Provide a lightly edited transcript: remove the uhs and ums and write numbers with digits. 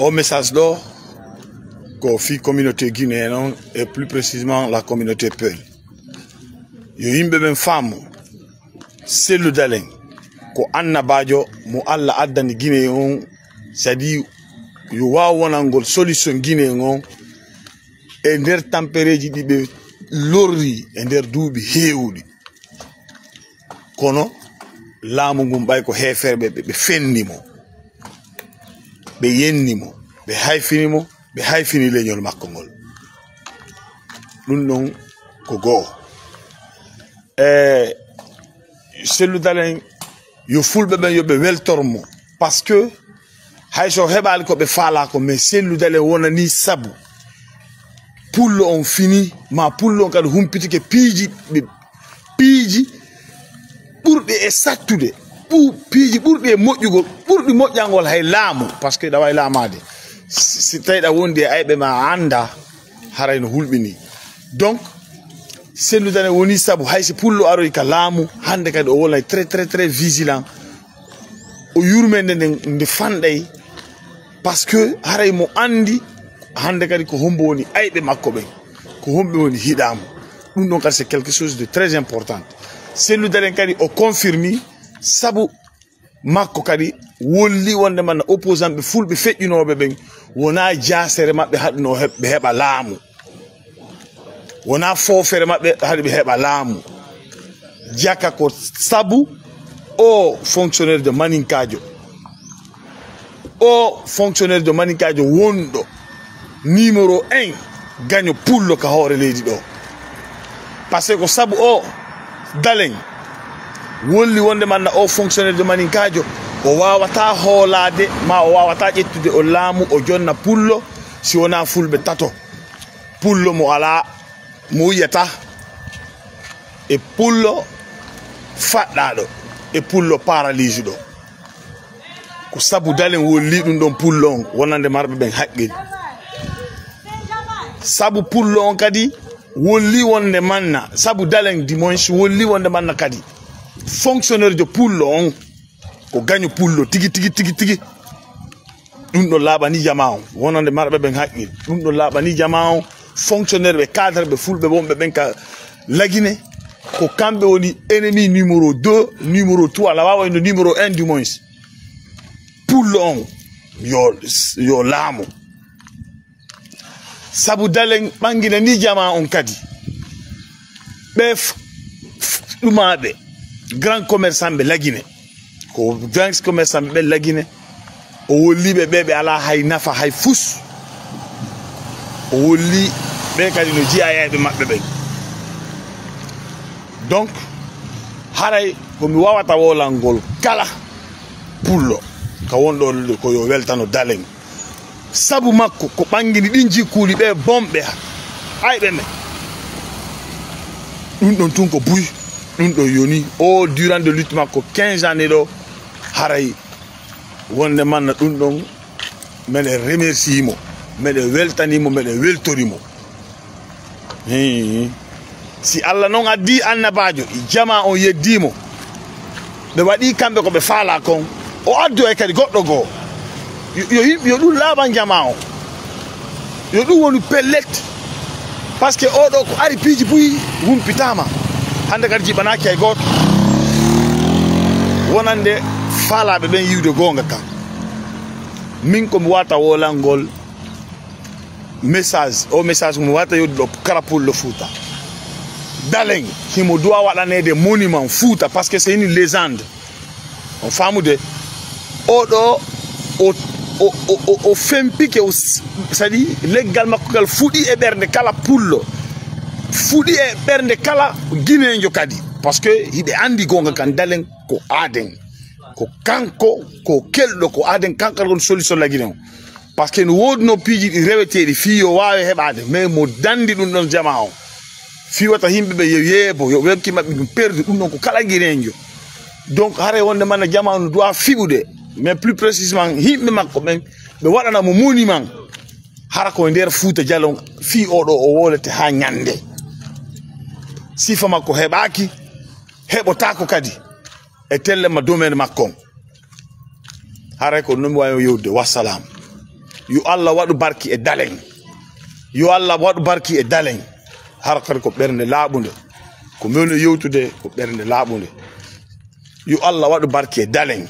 au message d'or ko fi communauté guinéenne et plus précisément la communauté Peul. Yo yimbe ben femme Cellou Dalein ko Anna Badio mo alla addani Guinée on c'est-à-dire yo wawonangol solution Guinée on e nder tampereji dibe lorri e nder duubi heewdi kono laamu ngum bay ko heferbe be fennimo be yennimo be hayfinimo be hayfini leñol makko ngol dum non ko go Cellou Dalein yo fulbe ben yo be weltormo parce que hayso hebal ko be faala ko mais Cellou Dalein wona ni sabu pullo on fini ma pullo on kad humpiti ke piiji ɓurɗe e sattude piiji ɓurɗi e moƴƴugol ɓurɗi moƴƴangol hay laamu parce que ɗa way laamade si tawi ɗa wondi e ayɓe ma anda haray no hulɓini donc Cellou Dalein woni sabu haysi pullo aroy ka laamu hande kadi o wolay très vigilant o yurmede nde fanɗay parce que haray mo andi hande kadi ko hombo woni ayɓe makko ɓen ko homɓe woni hiɗamo ɗum ɗon kadi c'est quelque chose de très important. Cellou Dalein kadi o confirmi sabu makko kadi wolli wonde man opposant ɓe fulɓe feƴƴinoɓe ɓen wona jasere maɓɓe haɗino ɓe heɓa laamu wona fofere maɓɓe haɗi ɓe heɓa laamu jaka ko sabu o fonctionnaire de maninkajo wonɗo numéro 1 gagne pullo ka hoore leydi ɗo par ce que ko sabu o Dalein wolli wonde manna o fonctionnaire de maninkajo o wawata hoolade ma o wawata ƴettude o laamu o jonna pullo si wona fulɓe tato pullo mo ala mo yiyata e pullo faɗɗaɗo e pullo paralyse ɗo ko sabu Dalein wolli ɗum ɗon pullo on wonande marɓe ɓen haqqil sabu pullo on kadi wolli wonde manna sabu Dalein dimanche wolli wonde manna kadi fonctionnaire de pullo on ko gagne pullo tigi ɗum ɗo laaɓani jama on wonande marɓe ɓen haqqil ɗum ɗo laaɓani jama on fonctionnaire ɓe cadre ɓe fulɓe wonɓe ɓen ka lagine ko kamɓe woni ennemi numéro 2 numéro 3 ala wawa no numéro 1 du moins pullo on yo laamu sabu Dalein ɓangina ni jama on kadi ɓe ɗumaɓe grand commerçant ɓe lagine ko grand commerçant ɓe lagine o wolliɓe ɓe ala hay nafa hay fus o wolli ɓe kadi no jeyayɓe maɓɓe ɓen donc haray komi wawata wolangol kala pullo ka wonɗo ko yo weltano Dalein sabu makko ko ɓangini ɗin jikkuuli ɓe bomɓe ayɓe men ɗum ɗon tun ko buy ɗum ɗo yoni o durant de lutte makko 15 années ɗo haray wonde manna ɗum ɗon meɗen remercie mo meɗen weltanimo meɗen weltorimo si Allah noon addi annabajo jama on yeddimo ɓe waɗi kamɓe ko ɓe faala kon o addu e kadi goɗɗo goo yo ɗum laaɓan jama o yo ɗum woni pellet par ce que oɗo ko ari piiji buyi humpitama hande kadi jiɓanaki hay goto wonande faalaɓe ɓen yiwde gonga kam min komi wata wolangol message o message komi wata yoddi ɗo kala pullo Fouta Dalein himo doit waɗanede monument Fouta par ce que c'est une légende on famude oɗo o fempike c'est-à-dire leggal makko gal fuɗi e ɓernde kala pullo fuɗi e ɓernde kala guinéjo kadi parce que hiɓe andi gonga kan Dalein ko aaden ko kanko ko kelɗo ko aaden kankal gon solution la Guinée parce que no wodi no piiji ɗi reweteɗi fi yo wawi heɓade mais mo dandi ɗum ɗon jama o fi wata yimɓeɓe yo yeebo yo webki maɓɓe ɗum perdu ɗum ɗon ko kala guinéjo donc haray wonde manna jama no doit fiɓude mais plus précisément yimɓe makko ɓen ɓe waɗana mo monument hara ko nder Fouta Jalon fi oɗo o wolete ha ñande sifa makko heɓaki heɓotako kadi e tellema domaine makko haray ko nomi wawi yewde wassalam yo Allah waɗu barki e dalen yo Allah waɗu barki e dalen har kadi ko ɓernde laaɓunde ko mbewno yewtude ko ɓernde laaɓunde yo Allah waɗu barki e dalen